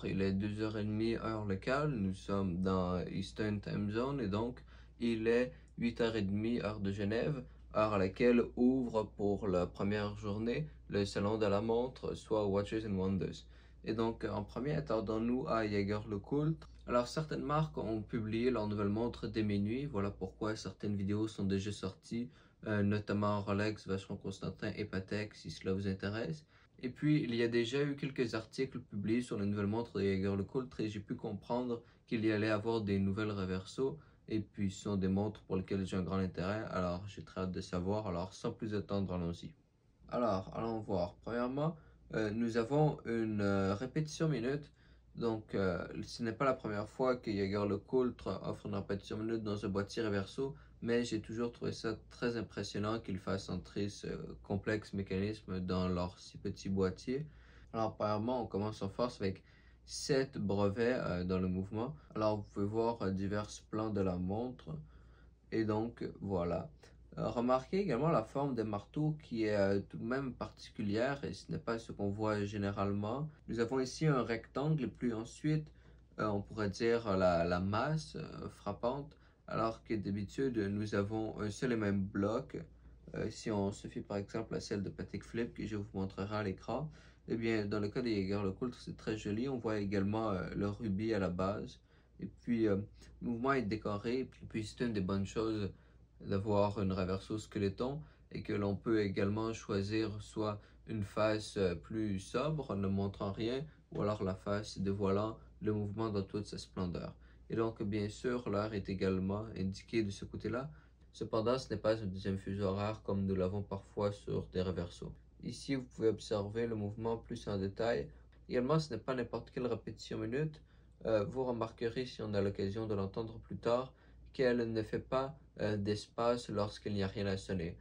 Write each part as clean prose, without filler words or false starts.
il est 2h30 heure locale, nous sommes dans Eastern Time Zone et donc il est 8h30 heure de Genève, heure à laquelle ouvre pour la première journée le salon de la montre, soit Watches and Wonders. Et donc en premier, attendons-nous à Jaeger-LeCoultre. Alors certaines marques ont publié leur nouvelle montre dès minuit, voilà pourquoi certaines vidéos sont déjà sorties, notamment Rolex, Vacheron Constantin et Patek si cela vous intéresse. Et puis, il y a déjà eu quelques articles publiés sur les nouvelles montres de Jaeger-LeCoultre et j'ai pu comprendre qu'il y allait avoir des nouvelles Reverso. Et puis, ce sont des montres pour lesquelles j'ai un grand intérêt, alors j'ai très hâte de savoir. Alors, sans plus attendre, allons-y. Alors, allons voir. Premièrement, nous avons une répétition minute. Donc, ce n'est pas la première fois que Jaeger-LeCoultre offre une répétition minute dans un boîtier Reverso, mais j'ai toujours trouvé ça très impressionnant qu'ils fassent entrer ce complexe mécanisme dans leur si petit boîtier. Alors, premièrement, on commence en force avec 7 brevets dans le mouvement. Alors, vous pouvez voir divers plans de la montre. Et donc, voilà. Remarquez également la forme des marteaux qui est tout de même particulière et ce n'est pas ce qu'on voit généralement. Nous avons ici un rectangle et puis ensuite on pourrait dire la masse frappante alors que d'habitude nous avons un seul et même bloc. Si on se fie par exemple à celle de Patek Philippe que je vous montrerai à l'écran, eh bien dans le cas de Jaeger-LeCoultre c'est très joli. On voit également le rubis à la base. Et puis, le mouvement est décoré. Et puis c'est une des bonnes choses d'avoir une Reverso Skeleton et que l'on peut également choisir soit une face plus sobre, ne montrant rien, ou alors la face dévoilant le mouvement dans toute sa splendeur. Et donc, bien sûr, l'heure est également indiquée de ce côté-là. Cependant, ce n'est pas un deuxième fuseau horaire comme nous l'avons parfois sur des Reverso. Ici, vous pouvez observer le mouvement plus en détail. Également, ce n'est pas n'importe quelle répétition minute. Vous remarquerez, si on a l'occasion de l'entendre plus tard, qu'elle ne fait pas d'espace lorsqu'il n'y a rien à sonner.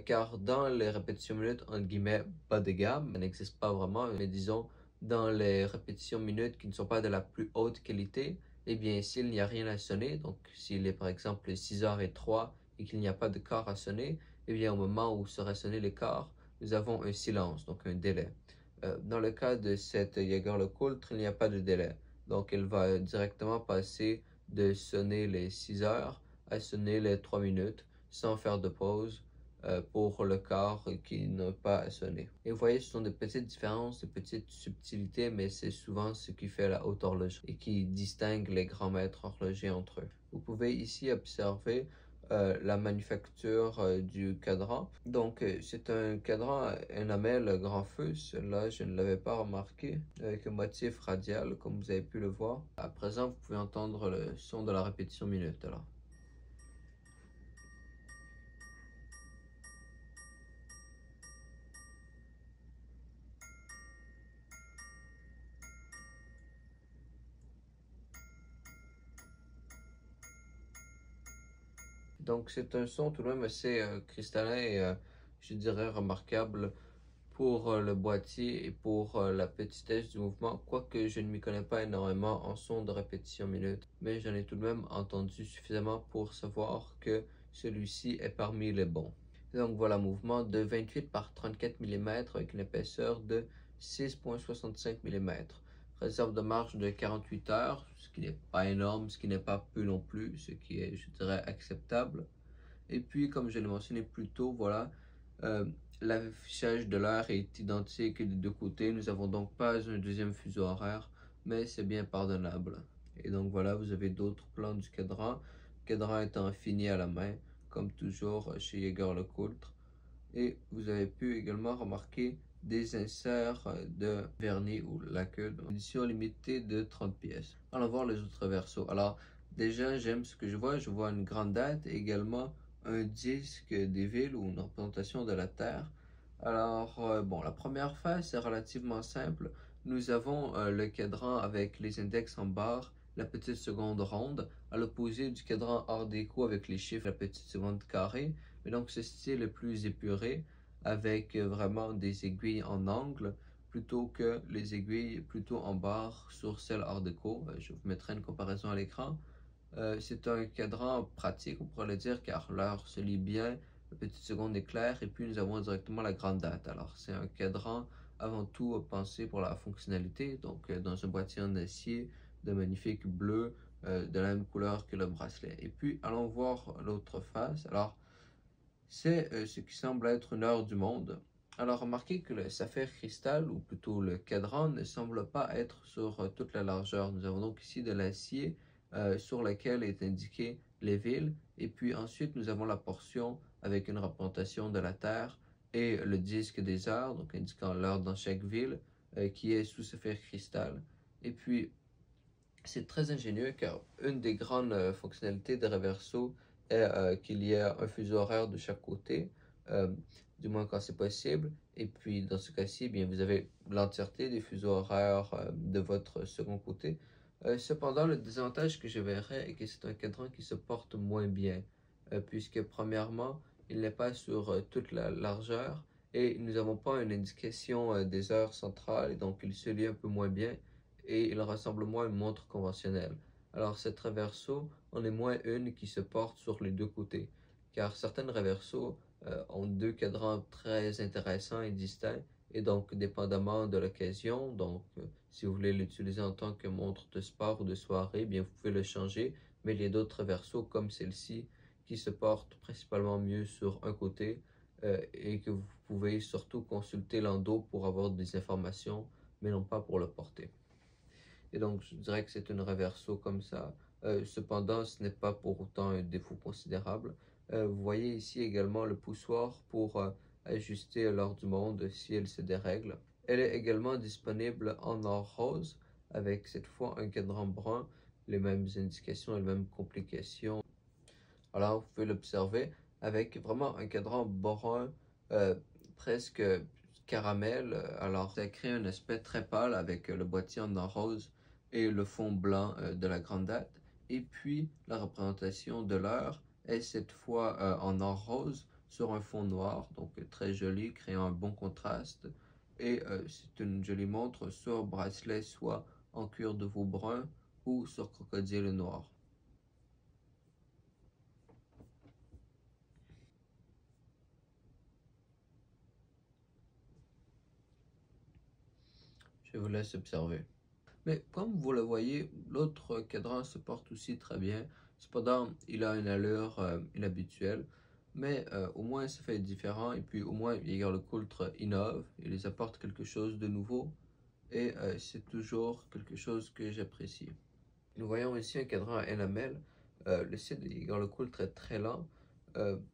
Car dans les répétitions minutes, entre guillemets, bas de gamme, ça n'existe pas vraiment, mais disons, dans les répétitions minutes qui ne sont pas de la plus haute qualité, eh bien, s'il n'y a rien à sonner, donc s'il est par exemple 6h03 et qu'il n'y a pas de quart à sonner, eh bien, au moment où sera sonné le quart, nous avons un silence, donc un délai. Dans le cas de cette Jaeger-LeCoultre, il n'y a pas de délai. Donc, elle va directement passer de sonner les 6 heures à sonner les 3 minutes sans faire de pause pour le quart qui n'a pas à sonner. Et vous voyez, ce sont des petites différences, des petites subtilités, mais c'est souvent ce qui fait la haute horlogerie et qui distingue les grands maîtres horlogers entre eux. Vous pouvez ici observer la manufacture du cadran. Donc, c'est un cadran enamel grand feu. Cela, je ne l'avais pas remarqué. Avec un motif radial, comme vous avez pu le voir. À présent, vous pouvez entendre le son de la répétition minute. Alors. Donc, c'est un son tout de même assez cristallin et je dirais remarquable pour le boîtier et pour la petitesse du mouvement, quoique je ne m'y connais pas énormément en son de répétition minute, mais j'en ai tout de même entendu suffisamment pour savoir que celui-ci est parmi les bons. Et donc voilà, mouvement de 28 par 34 mm avec une épaisseur de 6,65 mm. Réserve de marche de 48 heures, ce qui n'est pas énorme, ce qui n'est pas peu non plus, ce qui est, je dirais, acceptable. Et puis, comme je l'ai mentionné plus tôt, voilà, l'affichage de l'heure est identique des deux côtés. Nous n'avons donc pas un deuxième fuseau horaire, mais c'est bien pardonnable. Et donc voilà, vous avez d'autres plans du cadran. Le cadran étant fini à la main, comme toujours chez Jaeger-LeCoultre. Et vous avez pu également remarquer des inserts de vernis ou lacquer, édition limitée de 30 pièces. Allons voir les autres versos. Alors, déjà, j'aime ce que je vois. Je vois une grande date et également un disque des villes ou une représentation de la Terre. Alors, bon, la première phase est relativement simple. Nous avons le cadran avec les index en barre, la petite seconde ronde, à l'opposé du cadran art déco avec les chiffres, la petite seconde carrée. Mais donc, ce style est plus épuré avec vraiment des aiguilles en angle plutôt que les aiguilles plutôt en barre sur celle art déco. Je vous mettrai une comparaison à l'écran. C'est un cadran pratique, on pourrait le dire, car l'heure se lit bien, la petite seconde est claire, et puis nous avons directement la grande date. Alors, c'est un cadran avant tout pensé pour la fonctionnalité, donc dans un boîtier en acier de magnifique bleu, de la même couleur que le bracelet. Et puis allons voir l'autre face. Alors c'est ce qui semble être une heure du monde. Alors remarquez que le saphir cristal, ou plutôt le cadran, ne semble pas être sur toute la largeur. Nous avons donc ici de l'acier sur lequel est indiqué les villes, et puis ensuite nous avons la portion avec une représentation de la Terre et le disque des heures, donc indiquant l'heure dans chaque ville, qui est sous saphir cristal. Et puis c'est très ingénieux car une des grandes fonctionnalités de Reverso est qu'il y a un fuseau horaire de chaque côté, euh, du moins quand c'est possible. Et puis dans ce cas-ci, eh bien, vous avez l'entièreté des fuseaux horaires de votre second côté. Cependant, le désavantage que je verrais est que c'est un cadran qui se porte moins bien, puisque premièrement, il n'est pas sur toute la largeur et nous n'avons pas une indication des heures centrales, et donc il se lit un peu moins bien et il ressemble moins à une montre conventionnelle. Alors cette Reverso en est moins une qui se porte sur les deux côtés, car certaines Reverso ont deux cadrans très intéressants et distincts, et donc dépendamment de l'occasion, donc si vous voulez l'utiliser en tant que montre de sport ou de soirée, bien vous pouvez le changer, mais il y a d'autres Reverso comme celle-ci qui se portent principalement mieux sur un côté et que vous pouvez surtout consulter l'endo pour avoir des informations, mais non pas pour le porter. Et donc, je dirais que c'est une reverso comme ça. Cependant, ce n'est pas pour autant un défaut considérable. Vous voyez ici également le poussoir pour ajuster l'heure du monde si elle se dérègle. Elle est également disponible en or rose, avec cette fois un cadran brun, les mêmes indications et les mêmes complications. Alors, vous pouvez l'observer avec vraiment un cadran brun euh, presque caramel. Alors, ça crée un aspect très pâle avec le boîtier en or rose et le fond blanc de la grande date. Et puis, la représentation de l'heure est cette fois en or rose sur un fond noir, donc très joli, créant un bon contraste. Et c'est une jolie montre sur bracelet, soit en cuir de veau brun ou sur crocodile noir. Je vous laisse observer. Mais comme vous le voyez, l'autre cadran se porte aussi très bien. Cependant, il a une allure inhabituelle, mais au moins ça fait différent, et puis au moins le coultre innove, il les apporte quelque chose de nouveau, et c'est toujours quelque chose que j'apprécie. Nous voyons ici un cadran à enamel. Le site de le coultre est très lent,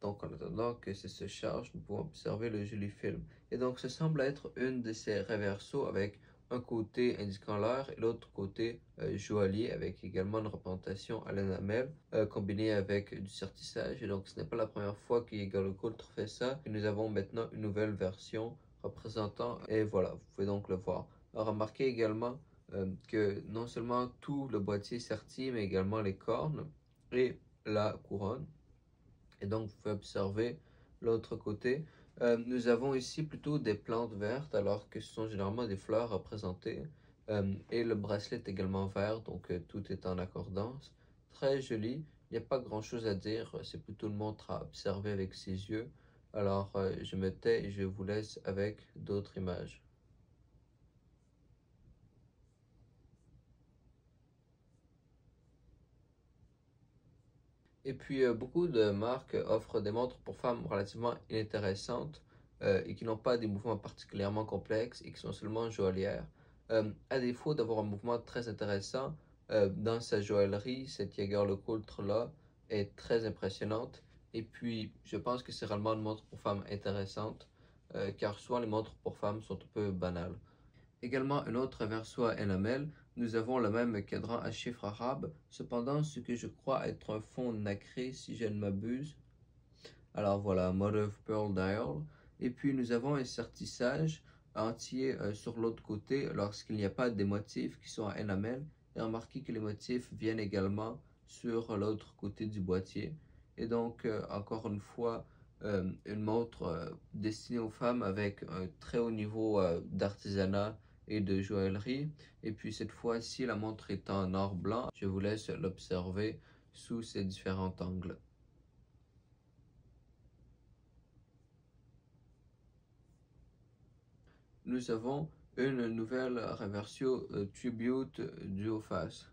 donc en attendant que ça se charge, nous pouvons observer le joli film. Et donc ce semble être une de ces reversos avec un côté indiquant l'heure et l'autre côté joaillier, avec également une représentation à l'enamel combinée avec du sertissage. Et donc ce n'est pas la première fois que le coultre fait ça. Et nous avons maintenant une nouvelle version représentant, et voilà, vous pouvez donc le voir. Alors, remarquez également que non seulement tout le boîtier sertit, mais également les cornes et la couronne. Et donc, vous pouvez observer l'autre côté. Nous avons ici plutôt des plantes vertes, alors que ce sont généralement des fleurs représentées. Et le bracelet est également vert, donc tout est en accordance. Très joli. Il n'y a pas grand-chose à dire, c'est plutôt une montre à observer avec ses yeux. Alors, je me tais et je vous laisse avec d'autres images. Et puis, beaucoup de marques offrent des montres pour femmes relativement inintéressantes et qui n'ont pas des mouvements particulièrement complexes et qui sont seulement joaillières. À défaut d'avoir un mouvement très intéressant dans sa joaillerie, cette Jaeger-LeCoultre-là est très impressionnante. Et puis, je pense que c'est réellement une montre pour femmes intéressante car souvent les montres pour femmes sont un peu banales. Également un autre verso à enamel, nous avons le même cadran à chiffres arabes, cependant ce que je crois être un fond nacré si je ne m'abuse. Alors voilà, Mother of Pearl Dial. Et puis nous avons un sertissage entier sur l'autre côté lorsqu'il n'y a pas des motifs qui sont à enamel. Et remarquez que les motifs viennent également sur l'autre côté du boîtier. Et donc, encore une fois, une montre destinée aux femmes avec un très haut niveau d'artisanat et de joaillerie. Et puis cette fois-ci, la montre est en or blanc. Je vous laisse l'observer sous ces différents angles. nous avons une nouvelle Reversio Tribute Duophase.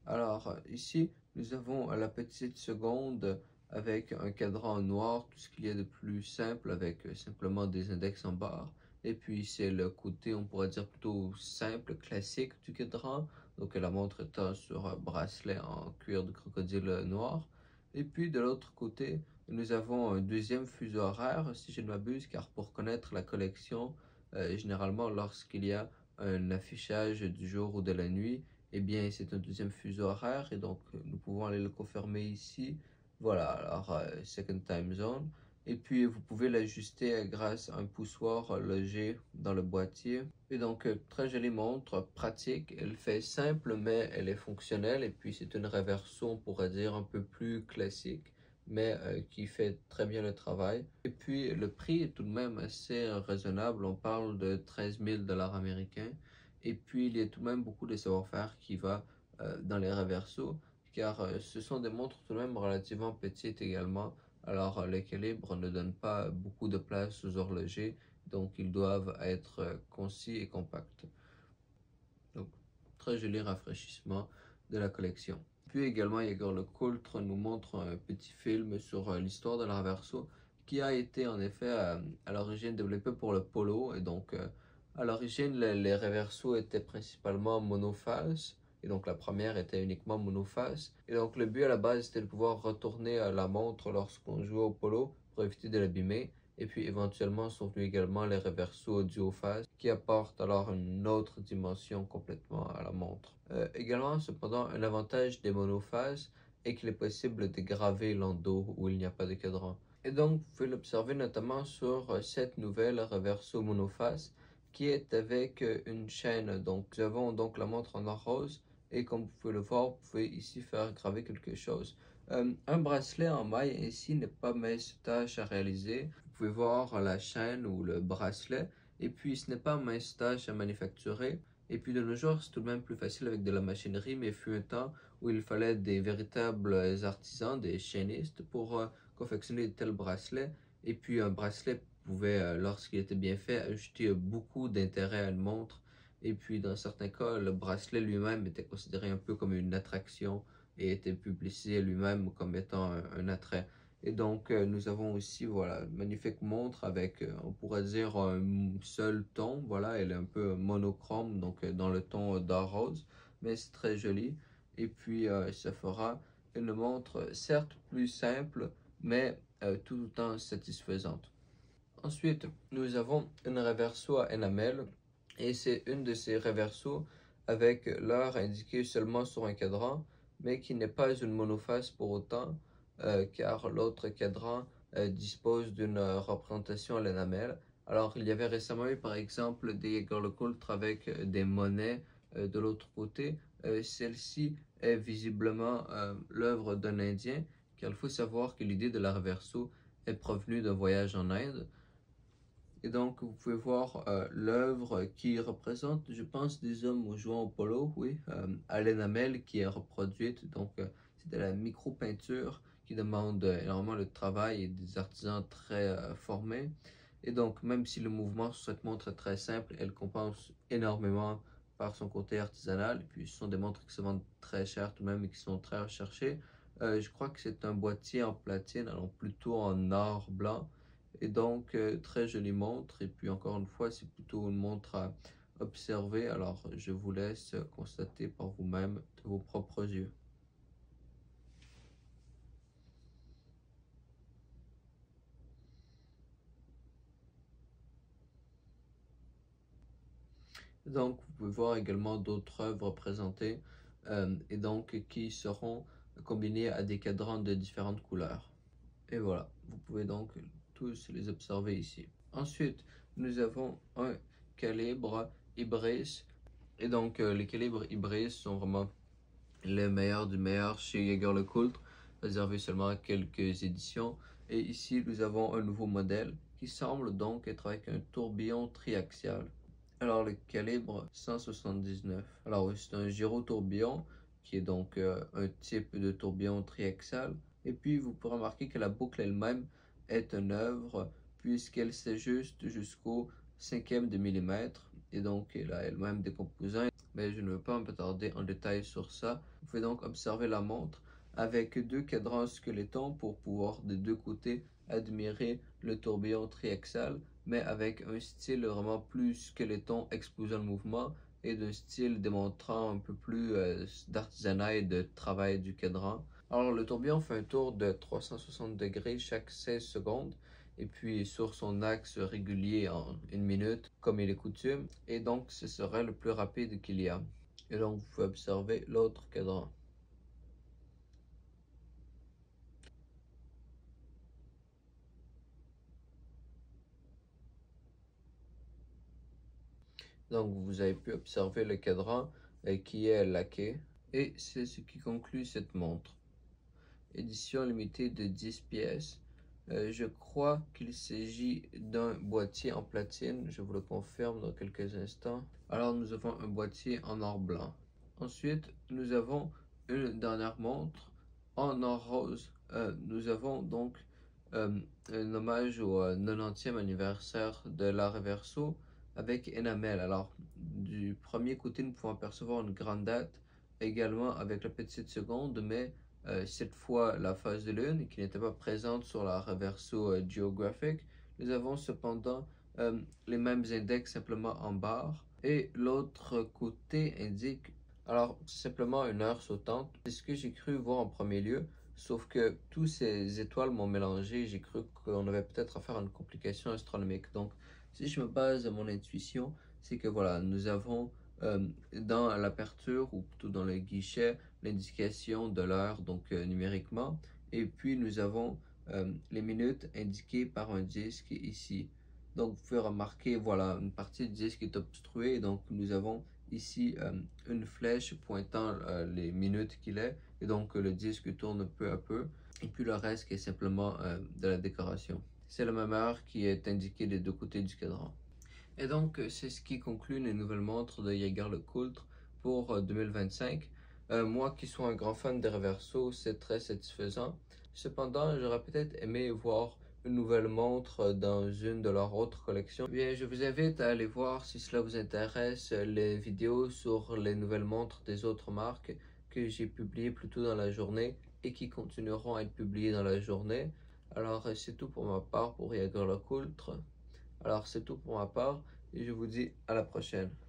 Alors ici, nous avons la petite seconde avec un cadran noir, tout ce qu'il y a de plus simple avec simplement des index en barre. Et puis c'est le côté, on pourrait dire plutôt simple, classique du cadran. Donc la montre est sur un bracelet en cuir de crocodile noir. Et puis de l'autre côté, nous avons un deuxième fuseau horaire, si je ne m'abuse, car pour connaître la collection, généralement lorsqu'il y a un affichage du jour ou de la nuit, eh bien c'est un deuxième fuseau horaire et donc nous pouvons aller le confirmer ici. Voilà, alors second time zone. Et puis vous pouvez l'ajuster grâce à un poussoir logé dans le boîtier. Et donc très jolie montre, pratique, elle fait simple mais elle est fonctionnelle et puis c'est une Reverso on pourrait dire un peu plus classique mais qui fait très bien le travail. Et puis le prix est tout de même assez raisonnable, on parle de 13 000 $ américains. Et puis il y a tout de même beaucoup de savoir-faire qui va dans les Reverso, car ce sont des montres tout de même relativement petites également. Alors les calibres ne donnent pas beaucoup de place aux horlogers, donc ils doivent être concis et compacts. Donc très joli rafraîchissement de la collection. Puis également, Yegor Lecoultre nous montre un petit film sur l'histoire de la Reverso qui a été en effet à l'origine développé pour le polo. Et donc, à l'origine, les Reverso étaient principalement monophase. Et donc, la première était uniquement monophase. Et donc, le but à la base, c'était de pouvoir retourner la montre lorsqu'on jouait au polo pour éviter de l'abîmer. Et puis, éventuellement, sont venus également les Reverso duophase qui apportent alors une autre dimension complètement à la montre. Également, cependant, un avantage des monophases est qu'il est possible de graver l'endos où il n'y a pas de cadran. Et donc, vous pouvez l'observer notamment sur cette nouvelle Reverso monophase qui est avec une chaîne. Donc, nous avons donc la montre en or rose et comme vous pouvez le voir, vous pouvez ici faire graver quelque chose. Un bracelet en maille ici n'est pas mince tâche à réaliser. Vous pouvez voir la chaîne ou le bracelet et puis ce n'est pas mince tâche à manufacturer. Et puis de nos jours, c'est tout de même plus facile avec de la machinerie, mais il fut un temps où il fallait des véritables artisans, des chaînistes, pour confectionner de tels bracelets. Et puis un bracelet pouvait, lorsqu'il était bien fait, ajouter beaucoup d'intérêt à une montre. Et puis dans certains cas, le bracelet lui-même était considéré un peu comme une attraction et était publicisé lui-même comme étant un attrait. Et donc, nous avons aussi, voilà, une magnifique montre avec, on pourrait dire, un seul ton. Voilà, elle est un peu monochrome, donc dans le ton d'or rose, mais c'est très joli. Et puis, ça fera une montre, certes plus simple, mais tout autant satisfaisante. Ensuite, nous avons une Reverso à enamel, et c'est une de ces Reverso avec l'heure indiquée seulement sur un cadran, mais qui n'est pas une monophase pour autant, car l'autre cadran dispose d'une représentation à l'enamel. Alors, il y avait récemment eu par exemple des Jaeger LeCoultre avec des monnaies de l'autre côté. Celle-ci est visiblement l'œuvre d'un Indien, car il faut savoir que l'idée de la Reverso est provenue d'un voyage en Inde. Et donc, vous pouvez voir l'œuvre qui représente, je pense, des hommes jouant au polo, oui, à l'enamel qui est reproduite. Donc, c'est de la micro-peinture qui demande énormément de travail et des artisans très formés. Et donc, même si le mouvement sur cette montre est très simple, elle compense énormément par son côté artisanal. Et puis, ce sont des montres qui se vendent très cher tout de même et qui sont très recherchées. Je crois que c'est un boîtier en platine, alors plutôt en or blanc. Et donc, très jolie montre. Et puis, encore une fois, c'est plutôt une montre à observer. Alors, je vous laisse constater par vous-même de vos propres yeux. Donc, vous pouvez voir également d'autres œuvres présentées et donc qui seront combinées à des cadrans de différentes couleurs. Et voilà, vous pouvez donc tous les observer ici. Ensuite, nous avons un calibre Ibris. Et donc, les calibres Ibris sont vraiment les meilleurs du meilleur chez Jaeger LeCoultre, réservé seulement à quelques éditions. Et ici, nous avons un nouveau modèle qui semble donc être avec un tourbillon triaxial. Alors, le calibre 179. Alors, oui, c'est un gyrotourbillon qui est donc un type de tourbillon triaxial. Et puis, vous pourrez remarquer que la boucle elle-même est une œuvre puisqu'elle s'ajuste jusqu'au cinquième de millimètre, et donc elle a elle-même des composants, mais je ne veux pas m'attarder en détail sur ça. Vous pouvez donc observer la montre avec deux cadrans squelettons pour pouvoir de deux côtés admirer le tourbillon triaxal, mais avec un style vraiment plus squeletton exposant le mouvement et d'un style démontrant un peu plus d'artisanat et de travail du cadran. Alors le tourbillon fait un tour de 360 degrés chaque 16 secondes et puis sur son axe régulier en une minute comme il est coutume, et donc ce serait le plus rapide qu'il y a. Et donc vous pouvez observer l'autre cadran. Donc vous avez pu observer le cadran qui est laqué, et c'est ce qui conclut cette montre. Édition limitée de 10 pièces. Je crois qu'il s'agit d'un boîtier en platine, je vous le confirme dans quelques instants. Alors nous avons un boîtier en or blanc. Ensuite, nous avons une dernière montre en or rose. Nous avons donc un hommage au 90e anniversaire de la Reverso avec Enamel. Alors, du premier côté, nous pouvons apercevoir une grande date, également avec la petite seconde, mais cette fois la phase de lune qui n'était pas présente sur la Reverso Geographic. Nous avons cependant les mêmes index simplement en barre, et l'autre côté indique alors simplement une heure sautante. C'est ce que j'ai cru voir en premier lieu, sauf que tous ces étoiles m'ont mélangé. J'ai cru qu'on avait peut-être affaire à une complication astronomique. Donc si je me base à mon intuition, c'est que voilà, nous avons dans l'aperture, ou plutôt dans le guichet, l'indication de l'heure, donc numériquement, et puis nous avons les minutes indiquées par un disque ici. Donc vous pouvez remarquer, voilà, une partie du disque est obstruée, donc nous avons ici une flèche pointant les minutes qu'il est, et donc le disque tourne peu à peu, et puis le reste qui est simplement de la décoration. C'est la même heure qui est indiquée des deux côtés du cadran. Et donc, c'est ce qui conclut les nouvelles montres de Jaeger-LeCoultre pour 2025. Moi qui suis un grand fan des Reverso, c'est très satisfaisant. Cependant, j'aurais peut-être aimé voir une nouvelle montre dans une de leurs autres collections. Bien, je vous invite à aller voir, si cela vous intéresse, les vidéos sur les nouvelles montres des autres marques que j'ai publiées plus tôt dans la journée et qui continueront à être publiées dans la journée. Alors, c'est tout pour ma part pour Jaeger-LeCoultre. Alors c'est tout pour ma part et je vous dis à la prochaine.